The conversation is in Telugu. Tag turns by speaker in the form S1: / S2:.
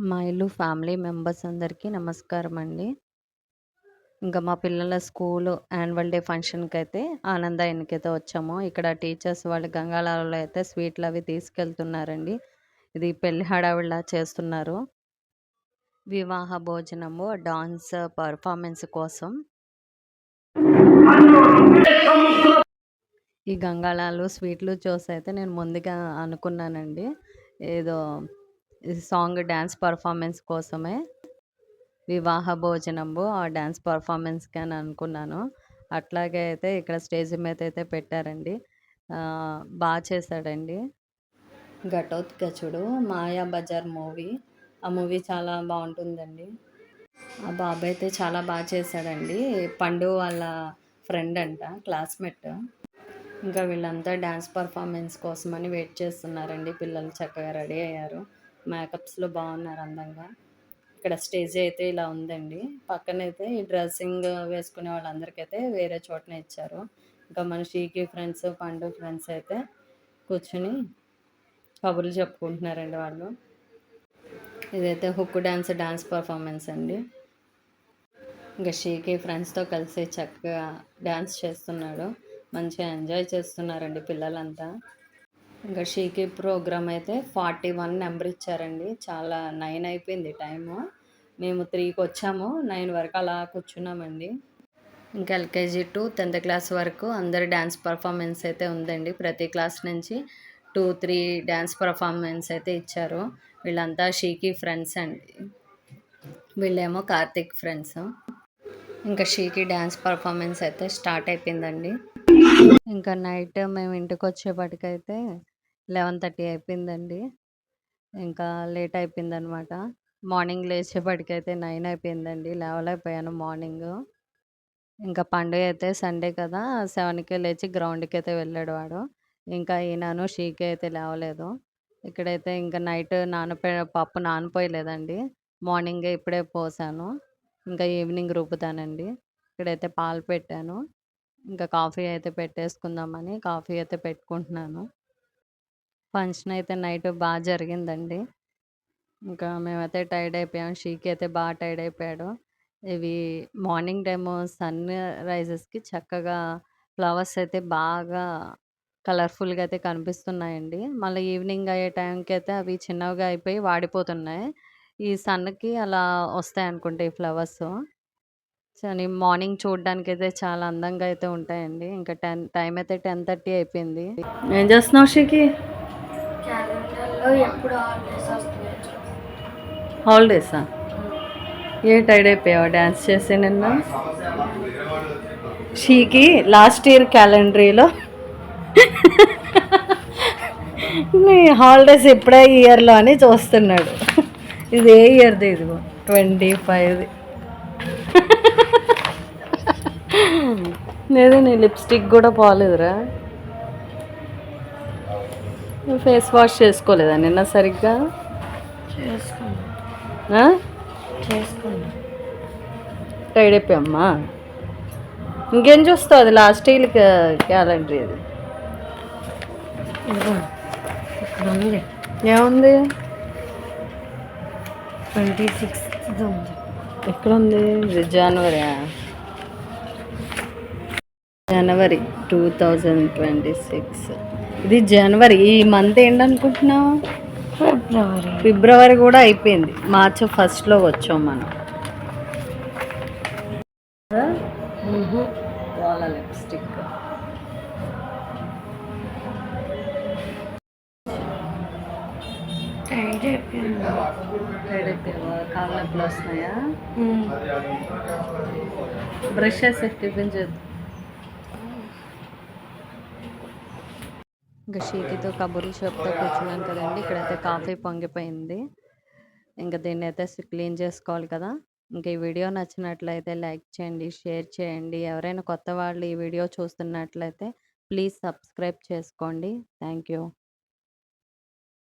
S1: మా ఇల్లు ఫ్యామిలీ మెంబర్స్ అందరికీ నమస్కారమండి. ఇంకా మా పిల్లల స్కూలు యాన్యువల్ డే ఫంక్షన్‌కైతే ఆనంద ఇన్‌కైతే వచ్చాము. ఇక్కడ టీచర్స్ వాళ్ళు గంగాళాలలో అయితే స్వీట్‌లవి తీసుకెళ్తున్నారండి. ఇది పెళ్లి హడావిడిలా చేస్తున్నారు. వివాహ భోజనము, డాన్స్ పర్ఫార్మెన్స్ కోసం. ఈ గంగాళాలు, స్వీట్లు చూసైతే నేను ముందుగా అనుకున్నానండి. ఏదో ఈ సాంగ్ డాన్స్ పర్ఫార్మెన్స్ కోసమే. వివాహ భోజనంబు ఆ డాన్స్ పర్ఫార్మెన్స్‌కి అని అనుకున్నాను. అట్లాగే అయితే ఇక్కడ స్టేజ్ మీద అయితే పెట్టారండి. చేశాడండి. 'ఘటోత్కచుడు', 'మాయాబజార్' మూవీ. ఆ మూవీ చాలా బావుంటుందండి. ఆ బాబైతే చాలా చేశాడండి. పండు వాళ్ళ ఫ్రెండ్ అంట, క్లాస్‌మేట్. ఇంకా వీళ్ళంతా డాన్స్ పర్ఫార్మెన్స్ కోసమని వెయిట్ చేస్తున్నారండి. పిల్లలు చక్కగా రెడీ అయ్యారు. మేకప్స్‌లో బాగున్నారు అందంగా. ఇక్కడ స్టేజ్ అయితే ఇలా ఉందండి. పక్కనైతే ఈ డ్రెస్సింగ్ వేసుకునే వాళ్ళందరికైతే వేరే చోటనే ఇచ్చారు. ఇంకా మన షీకి ఫ్రెండ్స్, పండు ఫ్రెండ్స్ అయితే కూర్చొని కబుర్లు చెప్పుకుంటున్నారండి వాళ్ళు. ఇదైతే హుక్కు డాన్స్ పర్ఫార్మెన్స్ అండి. ఇంకా షీకి ఫ్రెండ్స్‌తో కలిసి చక్కగా డాన్స్ చేస్తున్నాడు. మంచిగా ఎంజాయ్ చేస్తున్నారండి పిల్లలంతా. ఇంకా షీకి ప్రోగ్రామ్ అయితే 41 నెంబర్ ఇచ్చారండి. చాలా 9 అయిపోయింది టైము. మేము 3కి వచ్చాము. 9 వరకు అలా కూర్చున్నామండి. ఇంకా ఎల్‌కేజీ టు 10థ్ క్లాస్ వరకు అందరి డాన్స్ పర్ఫార్మెన్స్ అయితే ఉందండి. ప్రతి క్లాస్ నుంచి 2, 3 డాన్స్ పర్ఫార్మెన్స్ అయితే ఇచ్చారు. వీళ్ళంతా షీకి ఫ్రెండ్స్ అండి. వీళ్ళేమో కార్తీక్ ఫ్రెండ్స్. ఇంకా షీకి డాన్స్ పర్ఫార్మెన్స్ అయితే స్టార్ట్ అయిపోయిందండి. ఇంకా నైట్ మేము ఇంటికొచ్చేపాటికైతే 11:30 అయిపోయిందండి. ఇంకా లేట్ అయిపోయిందనమాట. మార్నింగ్ లేచేపాటికైతే 9 అయిపోయిందండి. లేవలేకపోయాను మార్నింగు. ఇంకా పండుగ అయితే సండే కదా! 7కే లేచి గ్రౌండ్‌కైతే వెళ్ళాడు వాడు. ఇంకా ఈయనను, షీకి అయితే లేవలేదు. ఇక్కడైతే ఇంకా నైట్ పప్పు నానపోయలేదండి. మార్నింగే ఇప్పుడే పోసాను. ఇంకా ఈవినింగ్ రుబ్బుతానండి. ఇక్కడైతే పాలు పెట్టాను. ఇంకా కాఫీ అయితే పెట్టేసుకుందామని కాఫీ అయితే పెట్టుకుంటున్నాను. ఫంక్షన్ అయితే నైట్ జరిగిందండి. ఇంకా మేమైతే టైర్డ్ అయిపోయాం. షీకి అయితే టైర్డ్ అయిపోయాడు. ఇవి మార్నింగ్ టైము సన్ రైజెస్‌కి చక్కగా ఫ్లవర్స్ అయితే బాగా కలర్‌ఫుల్‌గా అయితే కనిపిస్తున్నాయండి. మళ్ళీ ఈవినింగ్ అయ్యే టైంకి అయితే అవి చిన్నవిగా అయిపోయి వాడిపోతున్నాయి. ఈ సన్‌కి అలా వస్తాయనుకుంటా ఈ ఫ్లవర్సు. మార్నింగ్ చూడడానికైతే చాలా అందంగా అయితే ఉంటాయండి. ఇంకా టైం అయితే 10:30 అయిపోయింది. ఏం చేస్తున్నావు షీకి?
S2: క్యాలెండర్‌లో ఎప్పుడు హాలిడేస్ వస్తాయో
S1: హాలిడేసా? ఏ టైర్డ్ అయిపోయావా డాన్స్ చేసి నిన్న? షీకి లాస్ట్ ఇయర్ క్యాలెండరీలో నీ హాలిడేస్ ఎప్పుడే ఇయర్లో అని చూస్తున్నాడు. ఇది ఏ ఇయర్ది? ఇదిగో 25ది. లేదు, నీ లిప్స్టిక్ కూడా పోలేదురా. ఫేస్ వాష్ చేసుకోలేదా నిన్న సరిగ్గా?
S2: చేసుకున్నా.
S1: టైర్డ్ అయిపోయామ్మా. ఇంకేం చూస్తావు? అది లాస్ట్ ఇయర్ క్యాలెండర్ ఇది.
S2: ఇక్కడ ఉంది.
S1: ఏముంది?
S2: 26th ఉంది.
S1: ఎక్కడుంది? ఇది జనవరి 2026. ఇది జనవరి. ఈ మంత్ ఏంటనుకుంటున్నావు? ఫిబ్రవరి కూడా అయిపోయింది. మార్చి ఫస్ట్లో వచ్చాం మనం. వాళ్ళ లిప్స్టిక్
S2: టైర్డ్ అయిపోయావా?
S1: కాళ్ళ నొప్పులు వస్తున్నాయా? బ్రష్ చేసి టిఫిన్ చేద్దాం. ఇంకా షీకితో కబుర్లు చెప్తా కూర్చున్నాను కదండి. ఇక్కడైతే కాఫీ పొంగిపోయింది. ఇంకా దీన్ని అయితే క్లీన్ చేసుకోవాలి కదా. ఇంకా ఈ వీడియో నచ్చినట్లయితే లైక్ చేయండి, షేర్ చేయండి. ఎవరైనా కొత్త వాళ్ళు ఈ వీడియో చూస్తున్నట్లయితే ప్లీజ్ సబ్స్క్రైబ్ చేసుకోండి. Thank you.